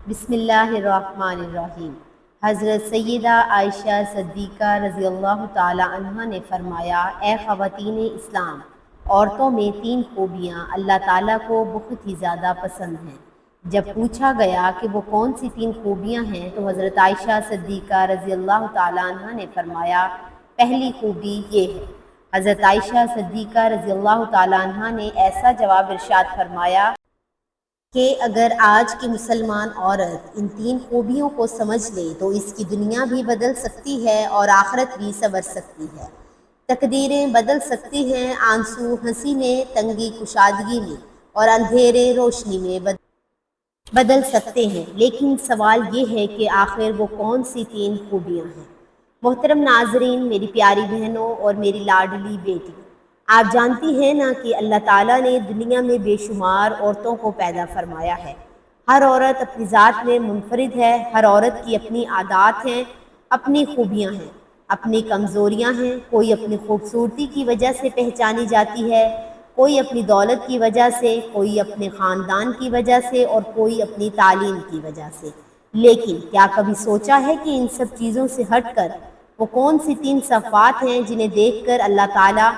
بسم اللہ الرحمن الرحیم۔ حضرت سیدہ عائشہ صدیقہ رضی اللہ تعالی عنہ نے فرمایا، اے خواتین اسلام، عورتوں میں 3 خوبیاں اللہ تعالیٰ کو بہت ہی زیادہ پسند ہیں۔ جب پوچھا گیا کہ وہ کون سی 3 خوبیاں ہیں تو حضرت عائشہ صدیقہ رضی اللہ تعالی عنہ نے فرمایا، پہلی خوبی یہ ہے۔ حضرت عائشہ صدیقہ رضی اللہ تعالی عنہ نے ایسا جواب ارشاد فرمایا کہ اگر آج کی مسلمان عورت ان 3 خوبیوں کو سمجھ لے تو اس کی دنیا بھی بدل سکتی ہے اور آخرت بھی سنور سکتی ہے۔ تقدیریں بدل سکتی ہیں، آنسو ہنسی میں، تنگی کشادگی میں اور اندھیرے روشنی میں بدل سکتے ہیں، لیکن سوال یہ ہے کہ آخر وہ کون سی 3 خوبیاں ہیں؟ محترم ناظرین، میری پیاری بہنوں اور میری لاڈلی بیٹی، آپ جانتی ہیں نا کہ اللہ تعالیٰ نے دنیا میں بے شمار عورتوں کو پیدا فرمایا ہے۔ ہر عورت اپنی ذات میں منفرد ہے، ہر عورت کی اپنی عادات ہیں، اپنی خوبیاں ہیں، اپنی کمزوریاں ہیں۔ کوئی اپنی خوبصورتی کی وجہ سے پہچانی جاتی ہے، کوئی اپنی دولت کی وجہ سے، کوئی اپنے خاندان کی وجہ سے اور کوئی اپنی تعلیم کی وجہ سے۔ لیکن کیا کبھی سوچا ہے کہ ان سب چیزوں سے ہٹ کر وہ کون سی 3 صفات ہیں جنہیں دیکھ کر اللہ تعالیٰ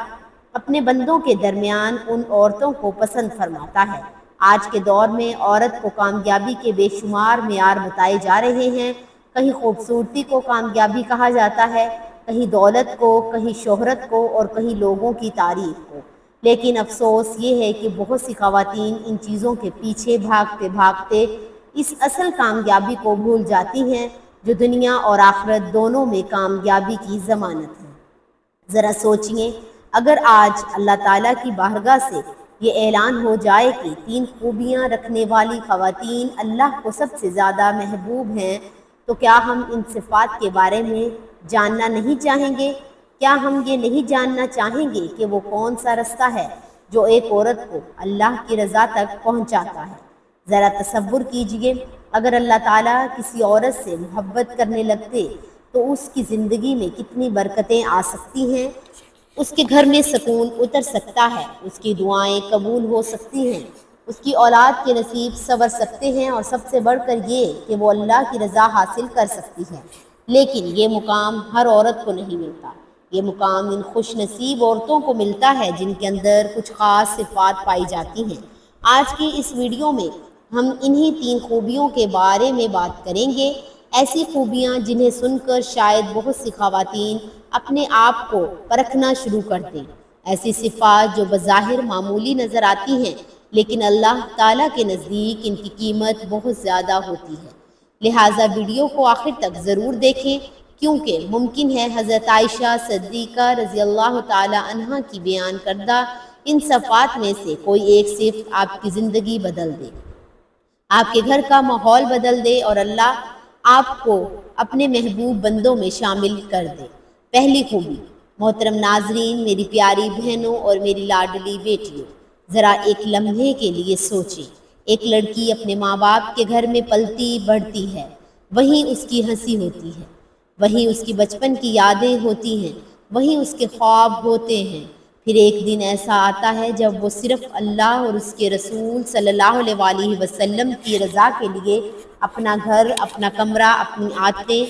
اپنے بندوں کے درمیان ان عورتوں کو پسند فرماتا ہے؟ آج کے دور میں عورت کو کامیابی کے بے شمار معیار بتائے جا رہے ہیں۔ کہیں خوبصورتی کو کامیابی کہا جاتا ہے، کہیں دولت کو، کہیں شہرت کو اور کہیں لوگوں کی تعریف کو۔ لیکن افسوس یہ ہے کہ بہت سی خواتین ان چیزوں کے پیچھے بھاگتے بھاگتے اس اصل کامیابی کو بھول جاتی ہیں جو دنیا اور آخرت دونوں میں کامیابی کی ضمانت ہے۔ ذرا سوچئے، اگر آج اللہ تعالیٰ کی بارگاہ سے یہ اعلان ہو جائے کہ 3 خوبیاں رکھنے والی خواتین اللہ کو سب سے زیادہ محبوب ہیں، تو کیا ہم ان صفات کے بارے میں جاننا نہیں چاہیں گے؟ کیا ہم یہ نہیں جاننا چاہیں گے کہ وہ کون سا رستہ ہے جو ایک عورت کو اللہ کی رضا تک پہنچاتا ہے؟ ذرا تصور کیجئے، اگر اللہ تعالیٰ کسی عورت سے محبت کرنے لگتے تو اس کی زندگی میں کتنی برکتیں آ سکتی ہیں۔ اس کے گھر میں سکون اتر سکتا ہے، اس کی دعائیں قبول ہو سکتی ہیں، اس کی اولاد کے نصیب سنور سکتے ہیں اور سب سے بڑھ کر یہ کہ وہ اللہ کی رضا حاصل کر سکتی ہے۔ لیکن یہ مقام ہر عورت کو نہیں ملتا۔ یہ مقام ان خوش نصیب عورتوں کو ملتا ہے جن کے اندر کچھ خاص صفات پائی جاتی ہیں۔ آج کی اس ویڈیو میں ہم انہی 3 خوبیوں کے بارے میں بات کریں گے، ایسی خوبیاں جنہیں سن کر شاید بہت سی خواتین اپنے آپ کو پرکھنا شروع کر دیں۔ ایسی صفات جو بظاہر معمولی نظر آتی ہیں لیکن اللہ تعالیٰ کے نزدیک ان کی قیمت بہت زیادہ ہوتی ہے۔ لہٰذا ویڈیو کو آخر تک ضرور دیکھیں، کیونکہ ممکن ہے حضرت عائشہ صدیقہ رضی اللہ تعالی عنہ کی بیان کردہ ان صفات میں سے کوئی ایک صفت آپ کی زندگی بدل دے، آپ کے گھر کا ماحول بدل دے اور اللہ آپ کو اپنے محبوب بندوں میں شامل کر دے۔ پہلی خوبی، محترم ناظرین، میری پیاری بہنوں اور میری لاڈلی بیٹیوں، ذرا ایک لمحے کے لیے سوچیں۔ ایک لڑکی اپنے ماں باپ کے گھر میں پلتی بڑھتی ہے، وہیں اس کی ہنسی ہوتی ہے، وہیں اس کی بچپن کی یادیں ہوتی ہیں، وہیں اس کے خواب ہوتے ہیں۔ پھر ایک دن ایسا آتا ہے جب وہ صرف اللہ اور اس کے رسول صلی اللہ علیہ وسلم کی رضا کے لیے اپنا گھر، اپنا کمرہ، اپنی عادتیں،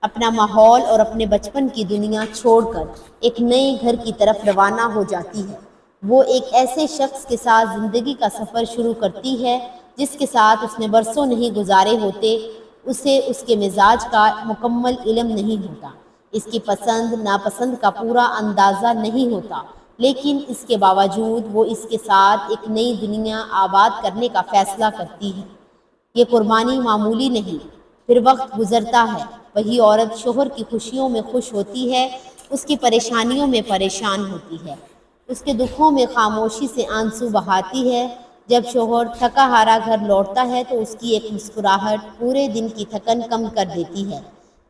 اپنا ماحول اور اپنے بچپن کی دنیا چھوڑ کر ایک نئے گھر کی طرف روانہ ہو جاتی ہے۔ وہ ایک ایسے شخص کے ساتھ زندگی کا سفر شروع کرتی ہے جس کے ساتھ اس نے برسوں نہیں گزارے ہوتے۔ اسے اس کے مزاج کا مکمل علم نہیں ہوتا، اس کی پسند ناپسند کا پورا اندازہ نہیں ہوتا، لیکن اس کے باوجود وہ اس کے ساتھ ایک نئی دنیا آباد کرنے کا فیصلہ کرتی ہے۔ یہ قربانی معمولی نہیں۔ پھر وقت گزرتا ہے، وہی عورت شوہر کی خوشیوں میں خوش ہوتی ہے، اس کی پریشانیوں میں پریشان ہوتی ہے، اس کے دکھوں میں خاموشی سے آنسو بہاتی ہے۔ جب شوہر تھکا ہارا گھر لوٹتا ہے تو اس کی ایک مسکراہٹ پورے دن کی تھکن کم کر دیتی ہے۔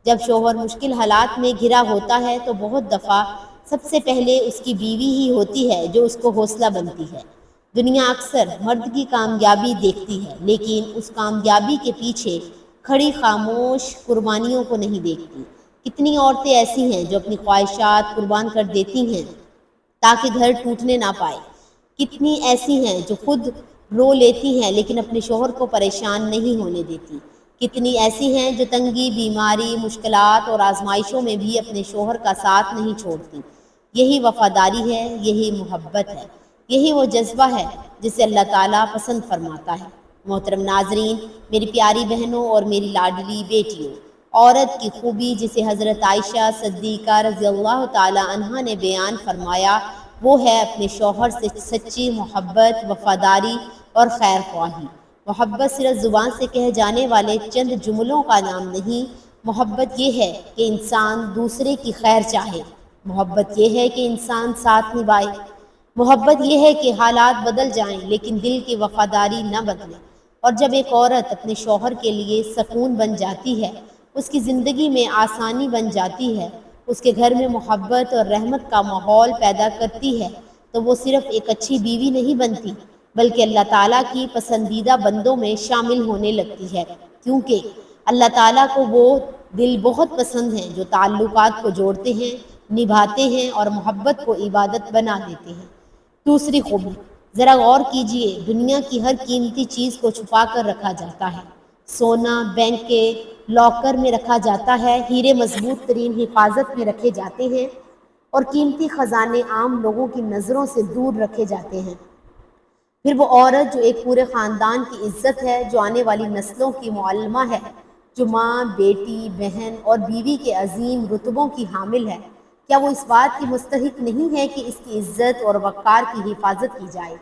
جب شوہر مشکل حالات میں گھرا ہوتا ہے تو بہت دفعہ سب سے پہلے اس کی بیوی ہی ہوتی ہے جو اس کو حوصلہ بنتی ہے۔ دنیا اکثر مرد کی کامیابی دیکھتی ہے لیکن اس کامیابی کے پیچھے کھڑی خاموش قربانیوں کو نہیں دیکھتی۔ کتنی عورتیں ایسی ہیں جو اپنی خواہشات قربان کر دیتی ہیں تاکہ گھر ٹوٹنے نہ پائے۔ کتنی ایسی ہیں جو خود رو لیتی ہیں لیکن اپنے شوہر کو پریشان نہیں ہونے دیتی۔ کتنی ایسی ہیں جو تنگی، بیماری، مشکلات اور آزمائشوں میں بھی اپنے شوہر کا ساتھ نہیں چھوڑتی۔ یہی وفاداری ہے، یہی محبت ہے، یہی وہ جذبہ ہے جسے اللہ تعالیٰ پسند فرماتا ہے۔ محترم ناظرین، میری پیاری بہنوں اور میری لاڈلی بیٹیوں، عورت کی خوبی جسے حضرت عائشہ صدیقہ رضی اللہ تعالیٰ عنہا نے بیان فرمایا، وہ ہے اپنے شوہر سے سچی محبت، وفاداری اور خیر خواہی۔ محبت صرف زبان سے کہے جانے والے چند جملوں کا نام نہیں، محبت یہ ہے کہ انسان دوسرے کی خیر چاہے، محبت یہ ہے کہ انسان ساتھ نبھائے، محبت یہ ہے کہ حالات بدل جائیں لیکن دل کی وفاداری نہ بدلے۔ اور جب ایک عورت اپنے شوہر کے لیے سکون بن جاتی ہے، اس کی زندگی میں آسانی بن جاتی ہے، اس کے گھر میں محبت اور رحمت کا ماحول پیدا کرتی ہے، تو وہ صرف ایک اچھی بیوی نہیں بنتی بلکہ اللہ تعالیٰ کی پسندیدہ بندوں میں شامل ہونے لگتی ہے، کیونکہ اللہ تعالیٰ کو وہ دل بہت پسند ہیں جو تعلقات کو جوڑتے ہیں، نبھاتے ہیں اور محبت کو عبادت بنا دیتے ہیں۔ دوسری خوبی، ذرا غور کیجئے، دنیا کی ہر قیمتی چیز کو چھپا کر رکھا جاتا ہے۔ سونا بینک کے لاکر میں رکھا جاتا ہے، ہیرے مضبوط ترین حفاظت میں رکھے جاتے ہیں اور قیمتی خزانے عام لوگوں کی نظروں سے دور رکھے جاتے ہیں۔ پھر وہ عورت جو ایک پورے خاندان کی عزت ہے، جو آنے والی نسلوں کی معلمہ ہے، جو ماں، بیٹی، بہن اور بیوی کے عظیم رتبوں کی حامل ہے، کیا وہ اس بات کی مستحق نہیں ہے کہ اس کی عزت اور وقار کی حفاظت کی جائے؟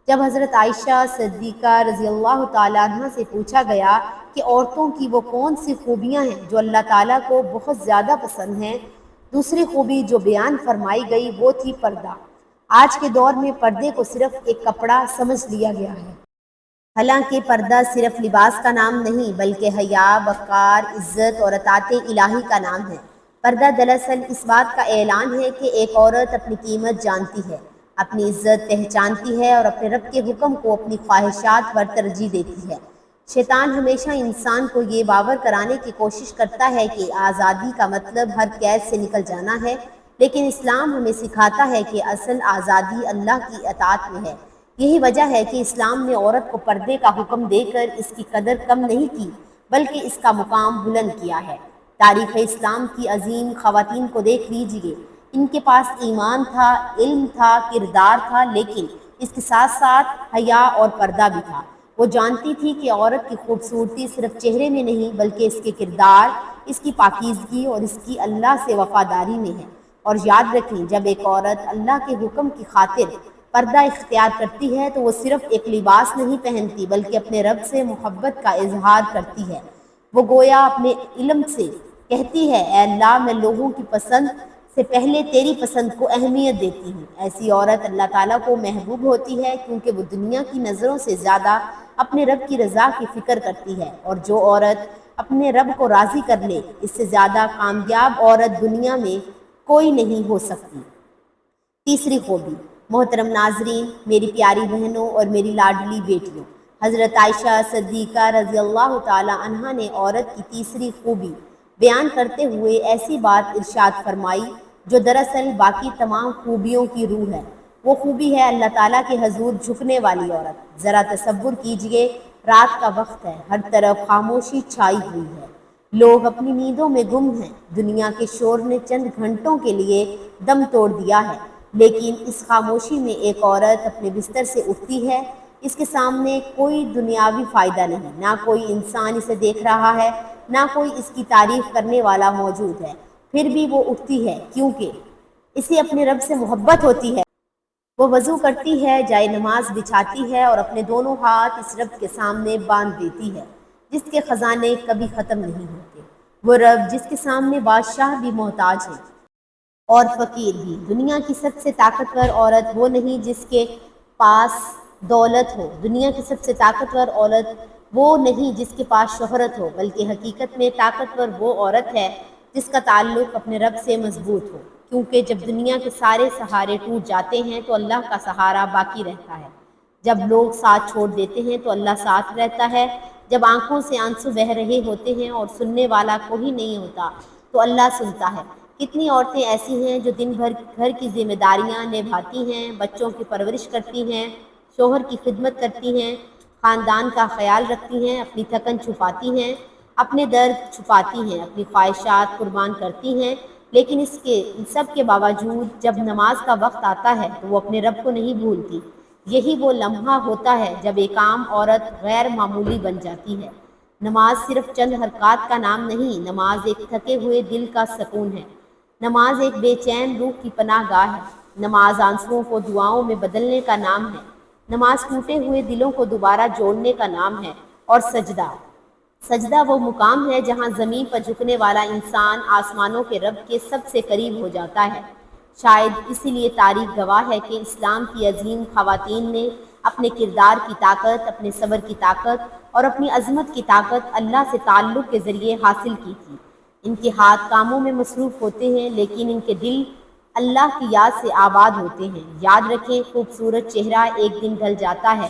جب حضرت عائشہ صدیقہ رضی اللہ تعالیٰ عنہ سے پوچھا گیا کہ عورتوں کی وہ کون سی خوبیاں ہیں جو اللہ تعالیٰ کو بہت زیادہ پسند ہیں، دوسری خوبی جو بیان فرمائی گئی وہ تھی پردہ۔ آج کے دور میں پردے کو صرف ایک کپڑا سمجھ لیا گیا ہے، حالانکہ پردہ صرف لباس کا نام نہیں بلکہ حیا، وقار، عزت اور اطاعت الہی کا نام ہے۔ پردہ دراصل اس بات کا اعلان ہے کہ ایک عورت اپنی قیمت جانتی ہے، اپنی عزت پہچانتی ہے اور اپنے رب کے حکم کو اپنی خواہشات پر ترجیح دیتی ہے۔ شیطان ہمیشہ انسان کو یہ باور کرانے کی کوشش کرتا ہے کہ آزادی کا مطلب ہر قید سے نکل جانا ہے، لیکن اسلام ہمیں سکھاتا ہے کہ اصل آزادی اللہ کی اطاعت میں ہے۔ یہی وجہ ہے کہ اسلام نے عورت کو پردے کا حکم دے کر اس کی قدر کم نہیں کی بلکہ اس کا مقام بلند کیا ہے۔ تاریخ اسلام کی عظیم خواتین کو دیکھ لیجئے، ان کے پاس ایمان تھا، علم تھا، کردار تھا، لیکن اس کے ساتھ ساتھ حیا اور پردہ بھی تھا۔ وہ جانتی تھی کہ عورت کی خوبصورتی صرف چہرے میں نہیں بلکہ اس کے کردار، اس کی پاکیزگی اور اس کی اللہ سے وفاداری میں ہے۔ اور یاد رکھیں، جب ایک عورت اللہ کے حکم کی خاطر پردہ اختیار کرتی ہے تو وہ صرف ایک لباس نہیں پہنتی بلکہ اپنے رب سے محبت کا اظہار کرتی ہے۔ وہ گویا اپنے علم سے کہتی ہے، اے اللہ، میں لوگوں کی پسند سے پہلے تیری پسند کو اہمیت دیتی ہوں۔ ایسی عورت اللہ تعالیٰ کو محبوب ہوتی ہے کیونکہ وہ دنیا کی نظروں سے زیادہ اپنے رب کی رضا کی فکر کرتی ہے، اور جو عورت اپنے رب کو راضی کر لے، اس سے زیادہ کامیاب عورت دنیا میں کوئی نہیں ہو سکتی۔ تیسری خوبی، محترم ناظرین، میری پیاری بہنوں اور میری لاڈلی بیٹیوں، حضرت عائشہ صدیقہ رضی اللہ تعالیٰ عنہا نے عورت کی تیسری خوبی بیان کرتے ہوئے ایسی بات ارشاد فرمائی جو دراصل باقی تمام خوبیوں کی روح ہے۔ وہ خوبی ہے اللہ تعالیٰ کے حضور جھکنے والی عورت۔ ذرا تصور کیجئے، رات کا وقت ہے، ہر طرف خاموشی چھائی ہوئی ہے، لوگ اپنی نیندوں میں گم ہیں، دنیا کے شور نے چند گھنٹوں کے لیے دم توڑ دیا ہے، لیکن اس خاموشی میں ایک عورت اپنے بستر سے اٹھتی ہے۔ اس کے سامنے کوئی دنیاوی فائدہ نہیں، نہ کوئی انسان اسے دیکھ رہا ہے، نہ کوئی اس کی تعریف کرنے والا موجود ہے، پھر بھی وہ اٹھتی ہے کیونکہ اسے اپنے رب سے محبت ہوتی ہے۔ وہ وضو کرتی ہے، جائے نماز بچھاتی ہے اور اپنے دونوں ہاتھ اس رب کے سامنے باندھ دیتی ہے جس کے خزانے کبھی ختم نہیں ہوتے۔ وہ رب جس کے سامنے بادشاہ بھی محتاج ہے اور فقیر بھی۔ دنیا کی سب سے طاقتور عورت وہ نہیں جس کے پاس دولت ہو، دنیا کی سب سے طاقتور عورت وہ نہیں جس کے پاس شہرت ہو، بلکہ حقیقت میں طاقتور وہ عورت ہے جس کا تعلق اپنے رب سے مضبوط ہو، کیونکہ جب دنیا کے سارے سہارے ٹوٹ جاتے ہیں تو اللہ کا سہارا باقی رہتا ہے۔ جب لوگ ساتھ چھوڑ دیتے ہیں تو اللہ ساتھ رہتا ہے۔ جب آنکھوں سے آنسو بہہ رہے ہوتے ہیں اور سننے والا کوئی نہیں ہوتا تو اللہ سنتا ہے۔ کتنی عورتیں ایسی ہیں جو دن بھر گھر کی ذمہ داریاں نبھاتی ہیں، بچوں کی پرورش کرتی ہیں، شوہر کی خدمت کرتی ہیں، خاندان کا خیال رکھتی ہیں، اپنی تھکن چھپاتی ہیں، اپنے درد چھپاتی ہیں، اپنی خواہشات قربان کرتی ہیں، لیکن ان سب کے باوجود جب نماز کا وقت آتا ہے تو وہ اپنے رب کو نہیں بھولتی۔ یہی وہ لمحہ ہوتا ہے جب ایک عام عورت غیر معمولی بن جاتی ہے۔ نماز صرف چند حرکات کا نام نہیں، نماز ایک تھکے ہوئے دل کا سکون ہے۔ نماز ایک بے چین روح کی پناہ گاہ ہے۔ نماز آنسوؤں کو دعاؤں میں بدلنے کا نام ہے۔ نماز ٹوٹے ہوئے دلوں کو دوبارہ جوڑنے کا نام ہے۔ اور سجدہ وہ مقام ہے جہاں زمین پر جھکنے والا انسان آسمانوں کے رب کے سب سے قریب ہو جاتا ہے۔ شاید اسی لیے تاریخ گواہ ہے کہ اسلام کی عظیم خواتین نے اپنے کردار کی طاقت، اپنے صبر کی طاقت اور اپنی عظمت کی طاقت اللہ سے تعلق کے ذریعے حاصل کی تھی۔ ان کے ہاتھ کاموں میں مصروف ہوتے ہیں لیکن ان کے دل اللہ کی یاد سے آباد ہوتے ہیں۔ یاد رکھیں، خوبصورت چہرہ ایک دن ڈھل جاتا ہے،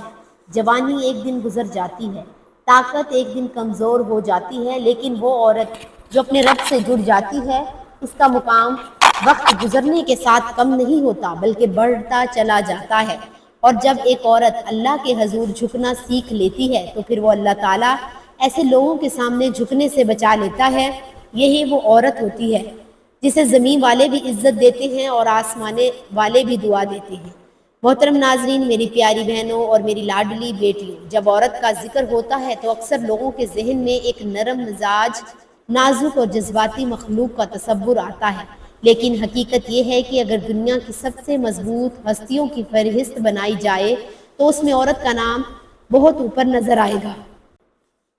جوانی ایک دن گزر جاتی ہے، طاقت ایک دن کمزور ہو جاتی ہے، لیکن وہ عورت جو اپنے رب سے جڑ جاتی ہے اس کا مقام وقت گزرنے کے ساتھ کم نہیں ہوتا بلکہ بڑھتا چلا جاتا ہے۔ اور جب ایک عورت اللہ کے حضور جھکنا سیکھ لیتی ہے تو پھر وہ اللہ تعالیٰ ایسے لوگوں کے سامنے جھکنے سے بچا لیتا ہے۔ یہی وہ عورت ہوتی ہے جسے زمین والے بھی عزت دیتے ہیں اور آسمانے والے بھی دعا دیتے ہیں۔ محترم ناظرین، میری پیاری بہنوں اور میری لاڈلی بیٹیوں، جب عورت کا ذکر ہوتا ہے تو اکثر لوگوں کے ذہن میں ایک نرم مزاج، نازک اور جذباتی مخلوق کا تصور آتا ہے، لیکن حقیقت یہ ہے کہ اگر دنیا کی سب سے مضبوط ہستیوں کی فہرست بنائی جائے تو اس میں عورت کا نام بہت اوپر نظر آئے گا،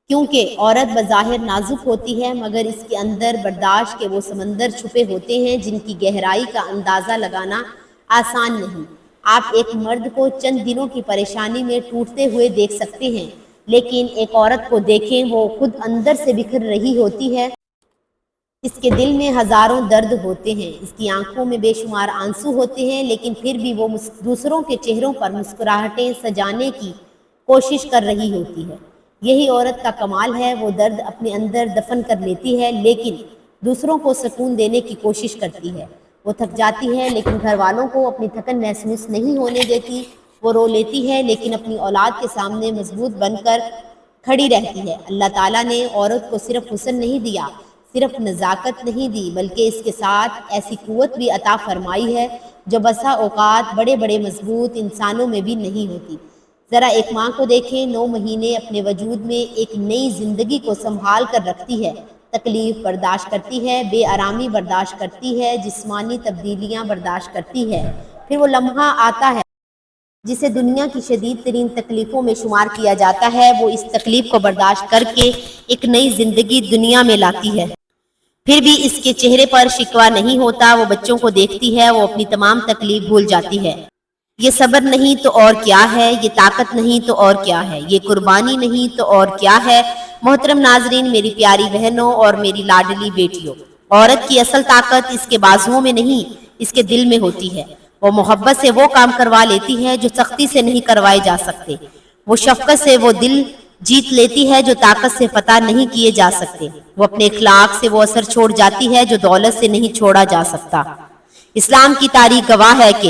کیونکہ عورت بظاہر نازک ہوتی ہے مگر اس کے اندر برداشت کے وہ سمندر چھپے ہوتے ہیں جن کی گہرائی کا اندازہ لگانا آسان نہیں۔ آپ ایک مرد کو چند دنوں کی پریشانی میں ٹوٹتے ہوئے دیکھ سکتے ہیں، لیکن ایک عورت کو دیکھیں، وہ خود اندر سے بکھر رہی ہوتی ہے۔ اس کے دل میں ہزاروں درد ہوتے ہیں، اس کی آنکھوں میں بے شمار آنسو ہوتے ہیں، لیکن پھر بھی وہ دوسروں کے چہروں پر مسکراہٹیں سجانے کی کوشش کر رہی ہوتی ہے۔ یہی عورت کا کمال ہے، وہ درد اپنے اندر دفن کر لیتی ہے لیکن دوسروں کو سکون دینے کی کوشش کرتی ہے۔ وہ تھک جاتی ہے لیکن گھر والوں کو اپنی تھکن محسوس نہیں ہونے دیتی۔ وہ رو لیتی ہے لیکن اپنی اولاد کے سامنے مضبوط بن کر کھڑی رہتی ہے۔ اللہ تعالیٰ نے عورت کو صرف حسن نہیں دیا، صرف نزاکت نہیں دی، بلکہ اس کے ساتھ ایسی قوت بھی عطا فرمائی ہے جو بسا اوقات بڑے بڑے مضبوط انسانوں میں بھی نہیں ہوتی۔ ذرا ایک ماں کو دیکھیں، 9 مہینے اپنے وجود میں ایک نئی زندگی کو سنبھال کر رکھتی ہے، تکلیف برداشت کرتی ہے، بے آرامی برداشت کرتی ہے، جسمانی تبدیلیاں برداشت کرتی ہے، پھر وہ لمحہ آتا ہے جسے دنیا کی شدید ترین تکلیفوں میں شمار کیا جاتا ہے۔ وہ اس تکلیف کو برداشت کر کے ایک نئی زندگی دنیا میں لاتی ہے، پھر بھی اس کے چہرے پر شکوہ نہیں ہوتا۔ وہ بچوں کو دیکھتی ہے، وہ اپنی تمام تکلیف بھول جاتی ہے۔ یہ صبر نہیں تو اور کیا ہے، یہ طاقت نہیں تو اور کیا ہے، یہ قربانی نہیں تو اور کیا ہے۔ محترم ناظرین، میری پیاری بہنوں اور میری لاڈلی بیٹیوں، عورت کی اصل طاقت اس کے بازوؤں میں نہیں، اس کے دل میں ہوتی ہے۔ وہ محبت سے وہ کام کروا لیتی ہے جو سختی سے نہیں کروائے جا سکتے۔ وہ شفقت سے وہ دل جیت لیتی ہے جو طاقت سے فتح نہیں کیے جا سکتے۔ وہ اپنے اخلاق سے وہ اثر چھوڑ جاتی ہے جو دولت سے نہیں چھوڑا جا سکتا۔ اسلام کی تاریخ گواہ ہے کہ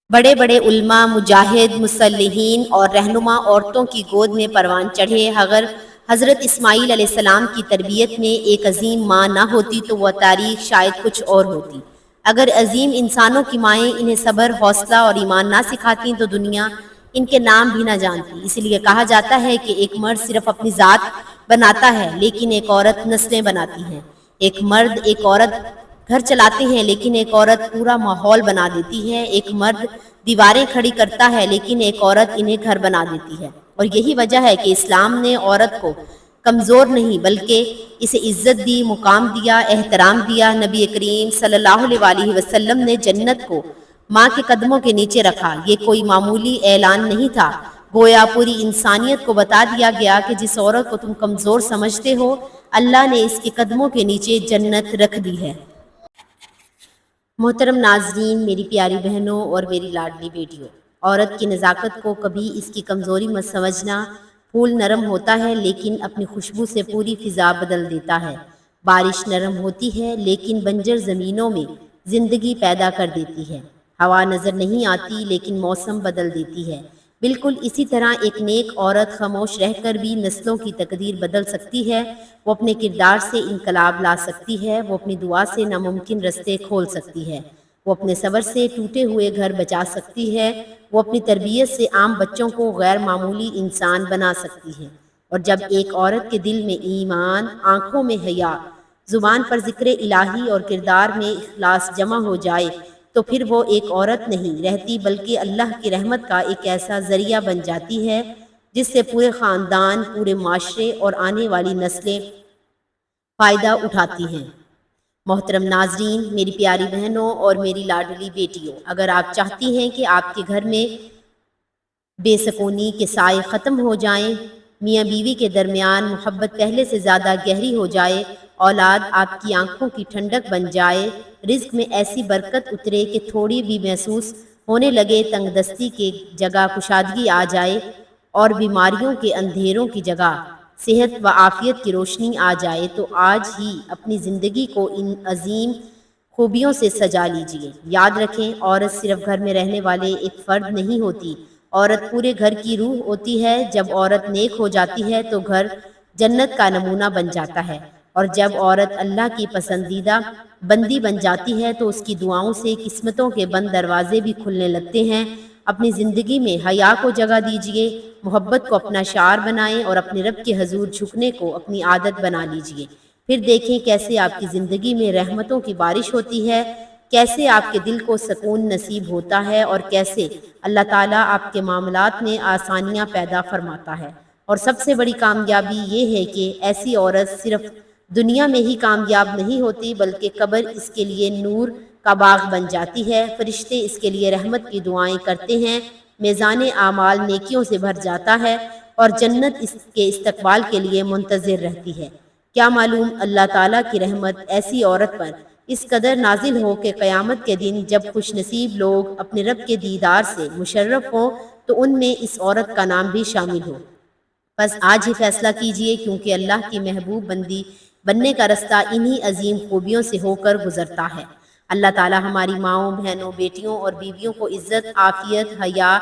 بڑے بڑے علماء، مجاہد، مصلحین اور رہنما عورتوں کی گود میں پروان چڑھے۔ اگر حضرت اسماعیل علیہ السلام کی تربیت میں ایک عظیم ماں نہ ہوتی تو وہ تاریخ شاید کچھ اور ہوتی۔ اگر عظیم انسانوں کی مائیں انہیں صبر، حوصلہ اور ایمان نہ سکھاتی تو دنیا ان کے نام بھی نہ جانتی۔ اس لیے کہا جاتا ہے کہ ایک مرد صرف اپنی ذات بناتا ہے لیکن ایک عورت نسلیں بناتی ہے۔ ایک مرد، ایک عورت گھر چلاتے ہیں لیکن ایک عورت پورا ماحول بنا دیتی ہے۔ ایک مرد دیواریں کھڑی کرتا ہے لیکن ایک عورت انہیں گھر بنا دیتی ہے۔ اور یہی وجہ ہے کہ اسلام نے عورت کو کمزور نہیں بلکہ اسے عزت دی، مقام دیا، احترام دیا۔ نبی کریم صلی اللہ علیہ وسلم نے جنت کو ماں کے قدموں کے نیچے رکھا۔ یہ کوئی معمولی اعلان نہیں تھا، گویا پوری انسانیت کو بتا دیا گیا کہ جس عورت کو تم کمزور سمجھتے ہو، اللہ نے اس کے قدموں کے نیچے جنت رکھ دی ہے۔ محترم ناظرین، میری پیاری بہنوں اور میری لاڈلی بیٹیوں، عورت کی نزاکت کو کبھی اس کی کمزوری مت سمجھنا۔ پھول نرم ہوتا ہے لیکن اپنی خوشبو سے پوری فضا بدل دیتا ہے۔ بارش نرم ہوتی ہے لیکن بنجر زمینوں میں زندگی پیدا کر دیتی ہے۔ ہوا نظر نہیں آتی لیکن موسم بدل دیتی ہے۔ بالکل اسی طرح ایک نیک عورت خاموش رہ کر بھی نسلوں کی تقدیر بدل سکتی ہے، وہ اپنے کردار سے انقلاب لا سکتی ہے، وہ اپنی دعا سے ناممکن رستے کھول سکتی ہے، وہ اپنے صبر سے ٹوٹے ہوئے گھر بچا سکتی ہے، وہ اپنی تربیت سے عام بچوں کو غیر معمولی انسان بنا سکتی ہے۔ اور جب ایک عورت کے دل میں ایمان، آنکھوں میں حیا، زبان پر ذکر الہی اور کردار میں اخلاص جمع ہو جائے تو پھر وہ ایک عورت نہیں رہتی بلکہ اللہ کی رحمت کا ایک ایسا ذریعہ بن جاتی ہے جس سے پورے خاندان، پورے معاشرے اور آنے والی نسلیں فائدہ اٹھاتی ہیں۔ محترم ناظرین، میری پیاری بہنوں اور میری لاڈلی بیٹیوں، اگر آپ چاہتی ہیں کہ آپ کے گھر میں بے سکونی کے سائے ختم ہو جائیں، میاں بیوی کے درمیان محبت پہلے سے زیادہ گہری ہو جائے، اولاد آپ کی آنکھوں کی ٹھنڈک بن جائے، رزق میں ایسی برکت اترے کہ تھوڑی بھی محسوس ہونے لگے تنگ دستی کی جگہ کشادگی آ جائے، اور بیماریوں کے اندھیروں کی جگہ صحت و عافیت کی روشنی آ جائے، تو آج ہی اپنی زندگی کو ان عظیم خوبیوں سے سجا لیجئے۔ یاد رکھیں، عورت صرف گھر میں رہنے والے ایک فرد نہیں ہوتی، عورت پورے گھر کی روح ہوتی ہے۔ جب عورت نیک ہو جاتی ہے تو گھر جنت کا نمونہ بن جاتا ہے، اور جب عورت اللہ کی پسندیدہ بندی بن جاتی ہے تو اس کی دعاؤں سے قسمتوں کے بند دروازے بھی کھلنے لگتے ہیں۔ اپنی زندگی میں حیا کو جگہ دیجئے، محبت کو اپنا شعار بنائیں اور اپنے رب کے حضور جھکنے کو اپنی عادت بنا لیجئے۔ پھر دیکھیں کیسے آپ کی زندگی میں رحمتوں کی بارش ہوتی ہے، کیسے آپ کے دل کو سکون نصیب ہوتا ہے، اور کیسے اللہ تعالیٰ آپ کے معاملات میں آسانیاں پیدا فرماتا ہے۔ اور سب سے بڑی کامیابی یہ ہے کہ ایسی عورت صرف دنیا میں ہی کامیاب نہیں ہوتی بلکہ قبر اس کے لیے نور کا باغ بن جاتی ہے، فرشتے اس کے لیے رحمت کی دعائیں کرتے ہیں، میزان اعمال نیکیوں سے بھر جاتا ہے، اور جنت اس کے استقبال کے لیے منتظر رہتی ہے۔ کیا معلوم اللہ تعالیٰ کی رحمت ایسی عورت پر اس قدر نازل ہو کہ قیامت کے دن جب خوش نصیب لوگ اپنے رب کے دیدار سے مشرف ہوں تو ان میں اس عورت کا نام بھی شامل ہو۔ بس آج ہی فیصلہ کیجئے، کیونکہ اللہ کی محبوب بندی بننے کا رستہ انہی عظیم خوبیوں سے ہو کر گزرتا ہے۔ اللہ تعالیٰ ہماری ماؤں، بہنوں، بیٹیوں اور بیویوں کو عزت، عافیت، حیا،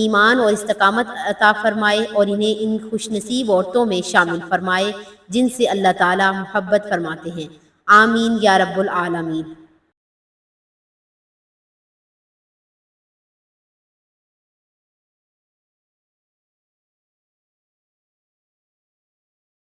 ایمان اور استقامت عطا فرمائے، اور انہیں ان خوش نصیب عورتوں میں شامل فرمائے جن سے اللہ تعالیٰ محبت فرماتے ہیں۔ آمین یا رب العالمین۔